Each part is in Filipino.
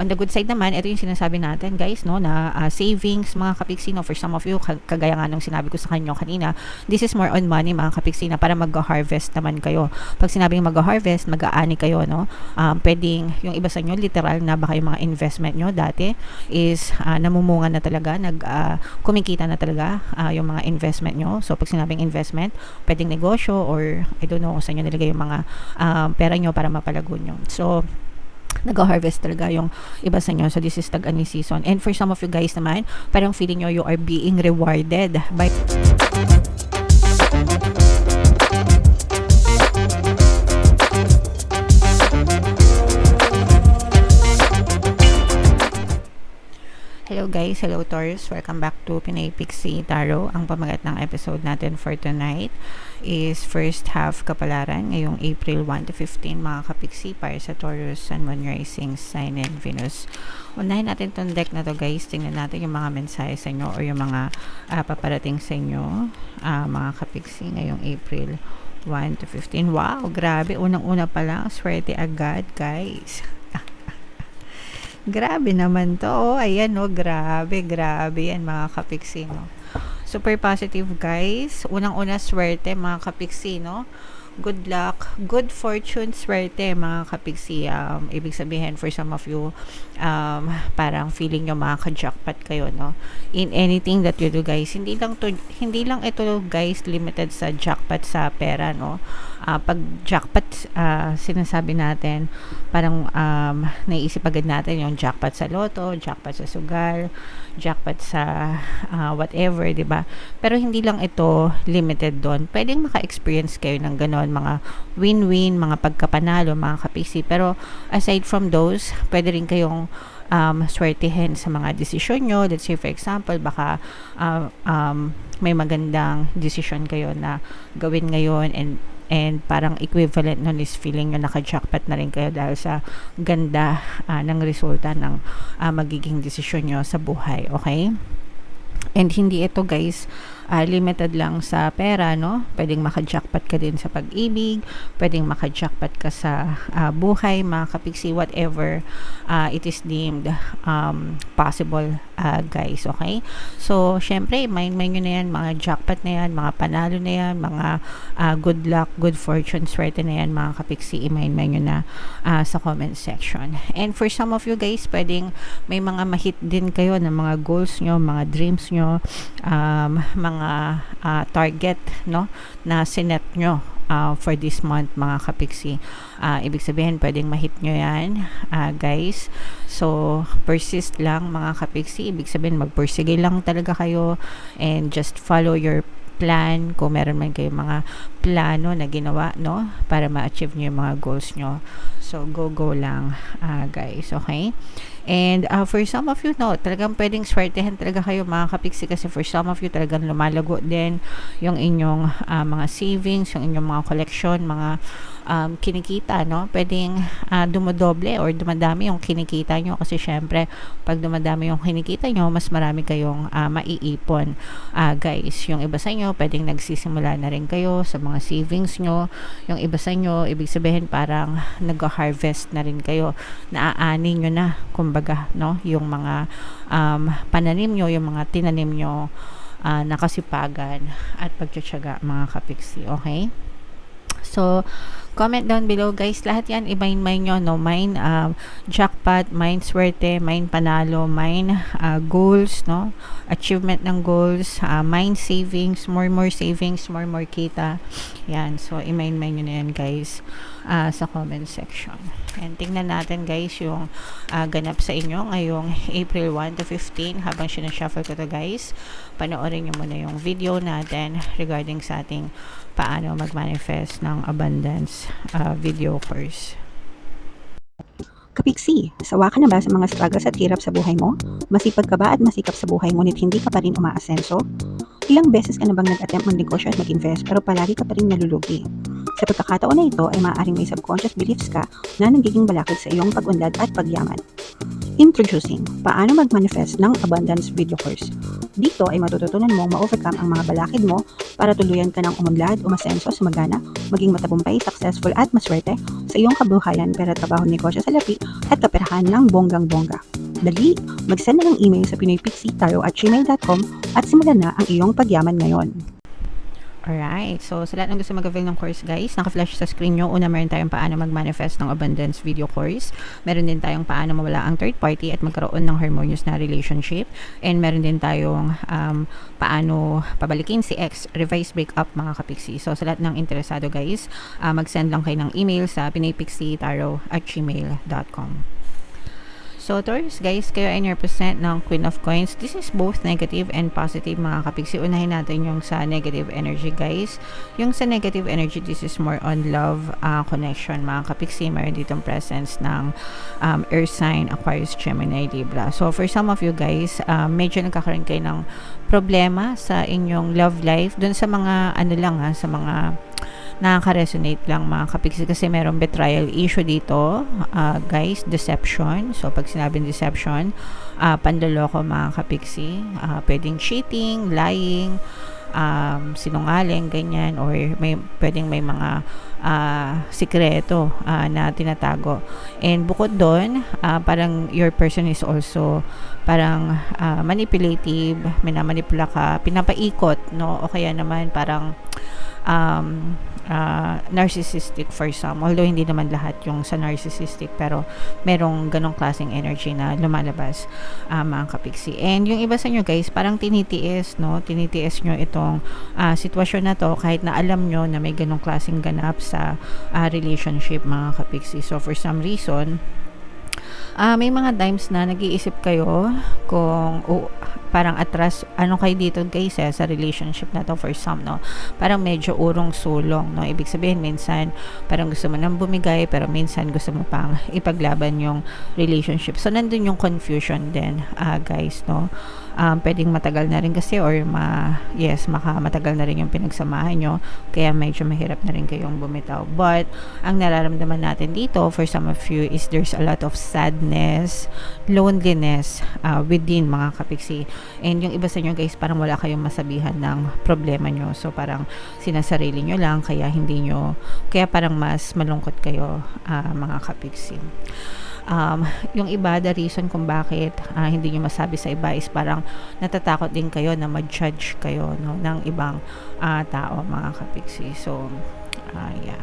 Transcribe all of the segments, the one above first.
On the good side naman, ito yung sinasabi natin guys, no, na savings mga kapiksi, no, for some of you, kagaya nga nung sinabi ko sa kanyo kanina, this is more on money mga kapiksi, na para mag-harvest naman kayo. Pag sinabing mag-harvest, mag-aani kayo, no, pwedeng yung iba sa inyo literal na baka yung mga investment nyo dati is namumunga na talaga, kumikita na talaga yung mga investment nyo. So pag sinabing investment, pwedeng negosyo or I don't know kung saan nyo nilagay yung mga pera nyo para mapalago nyo. So nag-harvest talaga yung iba sa inyo. So this is tag-ani season. And for some of you guys naman, parang feeling nyo you are being rewarded by Hello guys, hello Taurus. Welcome back to Pinay Pixie Tarot. Ang pamagat ng episode natin for tonight is first half kapalaran ngayong April 1 to 15 mga kapiksi para sa Taurus, Sun, Moon, Rising, Sign, and Venus. Unahin natin tong deck na to guys. Tingnan natin yung mga mensahe sa inyo or yung mga paparating sa inyo mga kapiksi ngayong April 1 to 15. Wow, grabe. Unang-una pa lang, swerte agad guys. Grabe naman to. Oh, ayan, no. Grabe yan, mga kapiksi, no. Super positive, guys. Unang-una, swerte, mga kapiksi, no. Good luck, good fortune, swerte, mga kapiksi. Ibig sabihin, for some of you, parang feeling nyo makaka-jackpot kayo, no. In anything that you do, guys. Hindi lang ito, guys, limited sa jackpot sa pera, no. Pag jackpot, sinasabi natin, parang naiisip agad natin yung jackpot sa loto, jackpot sa sugal, jackpot sa whatever, diba? Pero hindi lang ito limited doon. Pwedeng maka-experience kayo ng ganon, mga win-win, mga pagkapanalo, mga kapiksi. Pero aside from those, pwede rin kayong swertihin sa mga desisyon nyo. Let's say for example, baka may magandang desisyon kayo na gawin ngayon and parang equivalent nun is feeling nyo naka-jackpot na rin kayo dahil sa ganda ng resulta ng magiging desisyon nyo sa buhay, okay? And hindi ito guys limited lang sa pera, no? Pwedeng maka-jackpot ka din sa pag-ibig, pwedeng maka-jackpot ka sa buhay, mga kapiksi, whatever it is deemed possible, guys, okay? So, syempre, mind nyo na yan, mga jackpot na yan, mga panalo na yan, mga good luck, good fortune, swerte na yan, mga kapiksi, i-mind nyo na sa comment section. And for some of you guys, pwedeng may mga mahit din kayo ng mga goals nyo, mga dreams nyo, mga target, no, na sinet nyo for this month, mga kapiksi. Ibig sabihin, pwedeng mahit nyo yan, guys. So, persist lang, mga kapiksi. Ibig sabihin, magpursige lang talaga kayo and just follow your plan kung meron man kayo mga plano na ginawa, no, para ma-achieve nyo yung mga goals nyo. So, go lang, guys, okay? And for some of you, no, talagang pwedeng swertehan talaga kayo, mga kapiksi, kasi for some of you, talagang lumalago din yung inyong mga savings, yung inyong mga collection, mga kinikita, no? Pwedeng dumodoble or dumadami yung kinikita nyo kasi syempre, pag dumadami yung kinikita nyo, mas marami kayong maiipon, guys. Yung iba sa inyo, pwedeng nagsisimula na rin kayo sa mga savings nyo. Yung iba sa inyo, ibig sabihin parang nag-harvest na rin kayo, naaani nyo na, kumbaga, no? Yung mga pananim nyo, yung mga tinanim nyo, nakasipagan at pagtsatsaga, mga kapiksi, okay? So, comment down below, guys. Lahat yan, i-mine nyo, no? Mine jackpot, mine swerte, mine panalo, mine goals, no? Achievement ng goals, mine savings, more savings, more kita. Yan. So, i-mine nyo na yan, guys, sa comment section. And tingnan natin, guys, yung ganap sa inyo ngayong April 1 to 15. Habang sinashuffle ko to, guys, panoorin nyo muna yung video natin regarding sa ating paano mag-manifest ng abundance video course. Kapiksi, sawa ka na ba sa mga struggles at hirap sa buhay mo? Masipag ka ba at masikap sa buhay ngunit hindi ka pa rin umaasenso? Ilang beses ka na bang nag-attempt mag-negosyo at mag-invest pero palagi ka pa rin nalulugi? Sa pagkakataon na ito ay maaaring may subconscious beliefs ka na nagiging balakid sa iyong pag-unlad at pagyaman. Introducing, paano mag-manifest ng abundance video course. Dito ay matututunan mong ma-overcome ang mga balakid mo para tuluyan ka ng umunlad, umasenso, sumagana, maging matagumpay, successful at maswerte sa iyong kabuhayan, pera, trabaho, negosyo, salapi at kaperahan ng bonggang-bongga. Dali, mag-send na ng email sa pinoypixie@gmail.com at simulan na ang iyong pagyaman ngayon. Alright, so sa lahat ng gusto mag-avail ng course guys, naka-flash sa screen nyo. Una, meron tayong paano mag-manifest ng abundance video course. Meron din tayong paano mawala ang third party at magkaroon ng harmonious na relationship. And meron din tayong paano pabalikin si ex, revise breakup mga kapixie. So sa lahat ng interesado guys, mag-send lang kayo ng email sa pinoypixie@gmail.com. So, Taurus, guys, kayo ay represent ng Queen of Coins. This is both negative and positive, mga kapiksi. Unahin natin yung sa negative energy, guys. Yung sa negative energy, this is more on love connection, mga kapiksi. Mayroon ditong presence ng earth sign, Aquarius, Gemini, Libra. So, for some of you guys, medyo nagkakaroon kayo ng problema sa inyong love life. Dun sa mga, sa mga nakaka-resonate lang mga kapiksi kasi merong betrayal issue dito, guys, deception. So pag sinabing deception, panloloko mga kapiksi, pwedeng cheating, lying, sinungaling, ganyan, or pwedeng may mga sikreto na tinatago. And bukod doon, parang your person is also parang manipulative, minamanipula ka, pinapaikot, no? O kaya naman parang narcissistic for some, although hindi naman lahat yung sa narcissistic, pero merong ganong klaseng energy na lumalabas, mga kapiksi. And yung iba sa inyo guys, parang tinitiis nyo itong sitwasyon na to kahit na alam nyo na may ganong klaseng ganap sa relationship, mga kapiksi. So for some reason, may mga times na nag-iisip kayo kung parang atras, kayo dito guys sa relationship na to for some, no? Parang medyo urong sulong, no? Ibig sabihin, minsan parang gusto mo nang bumigay, pero minsan gusto mo pang ipaglaban yung relationship. So, nandun yung confusion din, guys, no? Pwedeng matagal na rin kasi, or matagal na rin yung pinagsamahan nyo, kaya medyo mahirap na rin kayong bumitaw. But, ang nararamdaman natin dito, for some of you, is there's a lot of sadness, loneliness, within, mga kapiksi. And yung iba sa inyo guys, parang wala kayong masabihan ng problema nyo. So parang sinasarili nyo lang, kaya parang mas malungkot kayo, mga kapiksi. Yung iba, the reason kung bakit hindi nyo masabi sa iba is parang natatakot din kayo na ma-judge kayo, no, ng ibang tao, mga kapiksi. So yeah.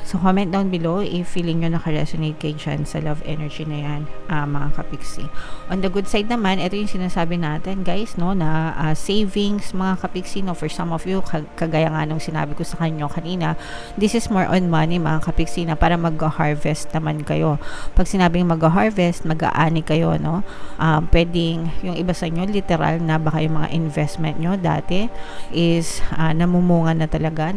So, comment down below if feeling nyo naka-resonate kayo dyan sa love energy na yan, mga kapiksi. On the good side naman, ito yung sinasabi natin, guys, no, na savings, mga kapiksi, no, for some of you, kagaya nga nung sinabi ko sa kanyo kanina, this is more on money, mga kapiksi, na para mag-harvest naman kayo. Pag sinabing mag-harvest, mag-aani kayo, no, pwedeng, yung iba sa inyo, literal na baka yung mga investment nyo dati is namumunga na talaga,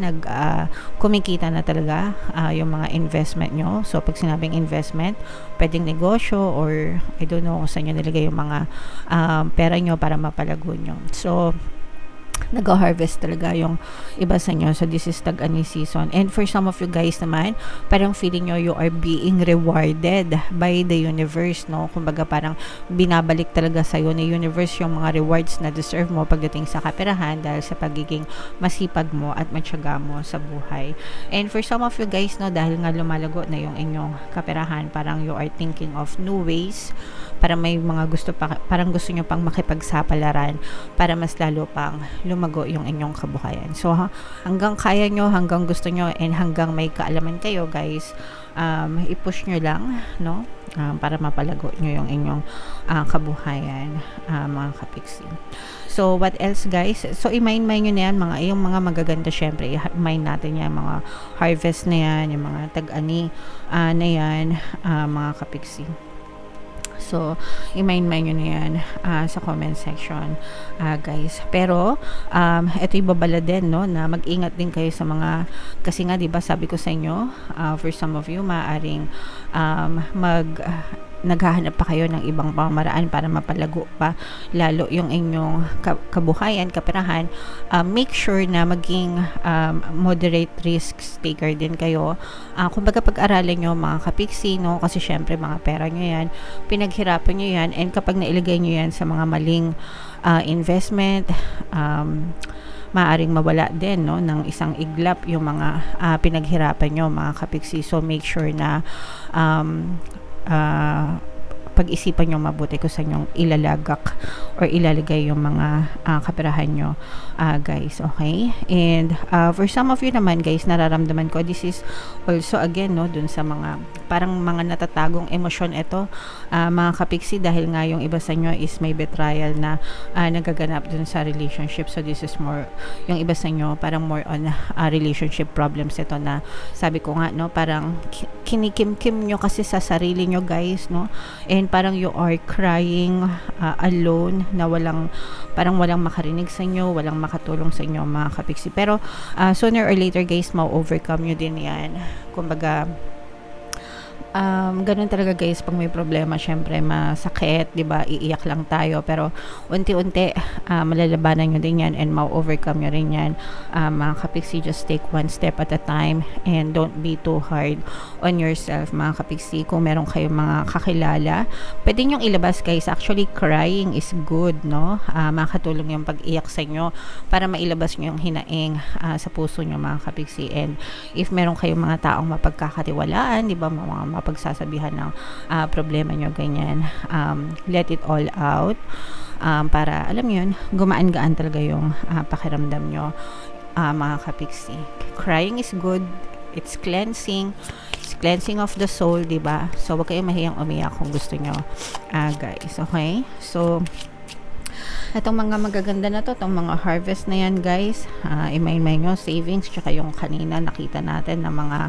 kumikita na talaga, yung mga investment nyo. So, pag sinabing investment, pwedeng negosyo, or I don't know kung saan nyo nilagay yung mga pera nyo para mapalago nyo. So, nag-harvest talaga yung iba sa inyo. So, this is tag-ani season. And for some of you guys naman, parang feeling nyo you are being rewarded by the universe, no? Kumbaga, parang binabalik talaga sa'yo ni universe yung mga rewards na deserve mo pagdating sa kaperahan dahil sa pagiging masipag mo at matyaga mo sa buhay. And for some of you guys, no, dahil nga lumalago na yung inyong kaperahan, parang you are thinking of new ways, para may mga parang gusto nyo pang makipagsapalaran para mas lalo pang lumago yung inyong kabuhayan. So, hanggang kaya nyo, hanggang gusto nyo, and hanggang may kaalaman kayo, guys, i-push nyo lang, no? Para mapalago nyo yung inyong kabuhayan, mga kapiksi. So, what else, guys? So, i-mind nyo na yan, yung mga magaganda, syempre, i-mind natin yan, mga harvest na yan, yung mga tag-ani na yan, mga kapiksi. So, i-mind nyo na yan sa comment section, guys. Pero, ito ibabala din, no, na mag-ingat din kayo sa mga, kasi nga, diba, sabi ko sa inyo, for some of you, maaaring naghahanap pa kayo ng ibang pamamaraan para mapalago pa lalo yung inyong kabuhayan, kaperahan, make sure na maging moderate risk taker din kayo. Kumbaga pag-aralan nyo mga kapiksi, no? Kasi syempre mga pera nyo yan, pinaghirapan nyo yan, and kapag nailagay nyo yan sa mga maling investment, maaring mawala din, no, ng isang iglap yung mga pinaghirapan nyo mga kapiksi. So make sure na pag-isipan nyo mabuti kung saan yung ilalagak or ilalagay yung mga kaperahan nyo, guys, okay? And for some of you naman guys, nararamdaman ko this is also again, no, dun sa mga parang mga natatagong emosyon ito, mga kapiksi, dahil nga yung iba sa nyo is may betrayal na nagaganap dun sa relationship. So this is more, yung iba sa nyo parang more on relationship problems ito, na sabi ko nga, no, parang kinikim-kim nyo kasi sa sarili nyo guys, no, and parang you are crying alone, na parang walang makarinig sa inyo, walang makatulong sa inyo mga kapiksi. Pero sooner or later guys, ma-overcome nyo din yan. Kumbaga ganun talaga guys, pag may problema syempre masakit, 'di ba? Iiyak lang tayo, pero unti-unti malalabanan nyo din yan and ma-overcome nyo rin yan, mga kapiksi. Just take one step at a time and don't be too hard on yourself mga kapiksi. Kung meron kayong mga kakilala, pwede nyong ilabas guys. Actually crying is good, no? Makatulong yung pag-iyak sa inyo para mailabas nyo yung hinaing sa puso nyo mga kapiksi. And if meron kayong mga taong mapagkakatiwalaan, 'di ba, mga pagsasabihan ng problema nyo, ganyan, let it all out, para alam yun, gumaan-gaan talaga yung pakiramdam nyo, mga kapiksi. Crying is good, it's cleansing of the soul, diba? So wag kayong mahiyang umiyak kung gusto nyo, guys, okay? So itong mga magaganda na to, itong mga harvest na yan guys, imay-may nyo, savings, tsaka yung kanina nakita natin na mga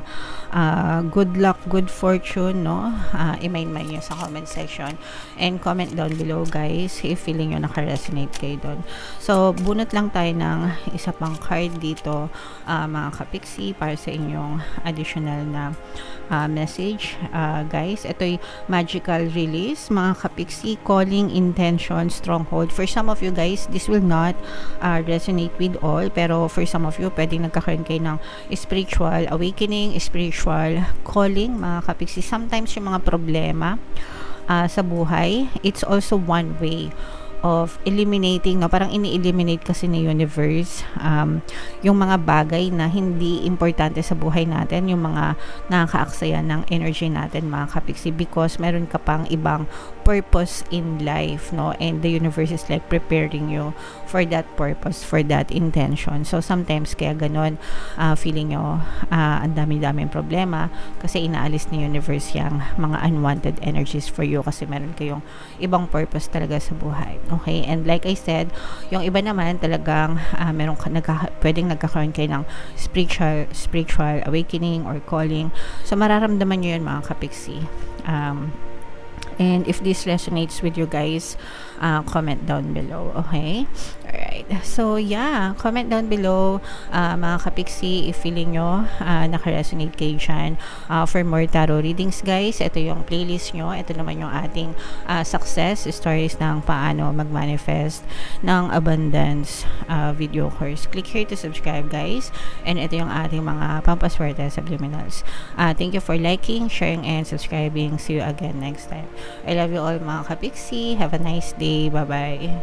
good luck, good fortune, no? Imay-may nyo sa comment section and comment down below guys if feeling nyo naka-resonate kayo doon. So bunot lang tayo ng isa pang card dito, mga kapiksi, para sa inyong additional na message, guys. Ito'y magical release mga kapiksi, calling, intention, stronghold. For some of you guys, this will not resonate with all, pero for some of you, pwedeng nagkakaroon kayo ng spiritual awakening, spiritual calling mga kapiksi. Sometimes yung mga problema sa buhay, it's also one way of eliminating, no, parang ini-eliminate kasi ni universe yung mga bagay na hindi importante sa buhay natin, yung mga nakakaaksaya ng energy natin mga kapiksi, because meron ka pang ibang purpose in life, no, and the universe is like preparing you for that purpose, for that intention. So sometimes kaya ganon, feeling nyo ang dami-daming problema kasi inaalis ni universe yung mga unwanted energies for you, kasi meron kayong ibang purpose talaga sa buhay. Okay, and like I said, yung iba naman talagang meron pwedeng nagkakaroon kayo ng spiritual awakening or calling. So mararamdaman nyo yun mga kapiksi. And if this resonates with you guys, comment down below, okay? Alright, so yeah, comment down below, mga kapiksi, if feeling nyo naka-resonate kayo dyan for more tarot readings guys. Ito yung playlist nyo, ito naman yung ating success stories ng paano mag-manifest ng abundance video course. Click here to subscribe guys, and ito yung ating mga pampaswerte subliminals. Thank you for liking, sharing, and subscribing. See you again next time. I love you all mga kapiksi. Have a nice day. Bye bye.